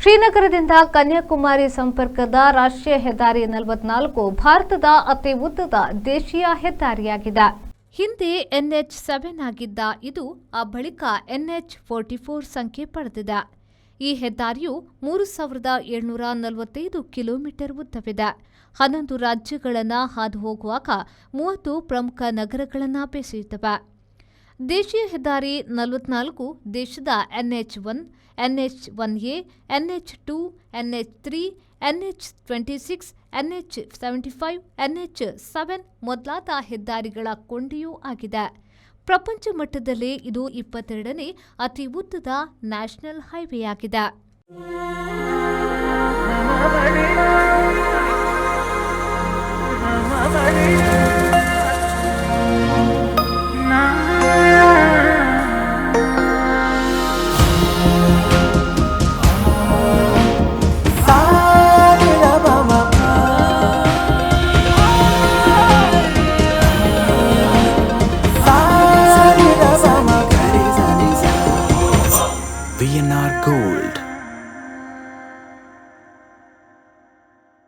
ಶ್ರೀನಗರದಿಂದ ಕನ್ಯಾಕುಮಾರಿ ಸಂಪರ್ಕದ ರಾಷ್ಟ್ರೀಯ ಹೆದ್ದಾರಿ 44 ಭಾರತದ ಅತಿ ಉದ್ದದ ದೇಶೀಯ ಹೆದ್ದಾರಿಯಾಗಿದೆ. ಹಿಂದೆ NH7 ಆಗಿದ್ದ ಇದು ಆ ಬಳಿಕ NH44 ಸಂಖ್ಯೆ ಪಡೆದಿದೆ. ಈ ಹೆದ್ದಾರಿಯು 3745 ಕಿಲೋಮೀಟರ್ ಉದ್ದವಿದೆ. 11 ರಾಜ್ಯಗಳನ್ನು ಹಾದು ಹೋಗುವಾಗ 30 ಪ್ರಮುಖ ನಗರಗಳನ್ನು ಬೆಸೆಯುತ್ತವೆ. ದೇಶೀಯ ಹೆದ್ದಾರಿ 44 ದೇಶದ NH1, NH1A, NH2, NH3, NH26, NH75, NH7 ಮೊದಲಾದ ಹೆದ್ದಾರಿಗಳ ಕೊಂಡಿಯೂ ಆಗಿದೆ. ಪ್ರಪಂಚ ಮಟ್ಟದಲ್ಲೇ ಇದು 22ನೇ ಅತಿ ಉದ್ದದ ನ್ಯಾಷನಲ್ ಹೈವೇಯಾಗಿದೆ. VNR Gold.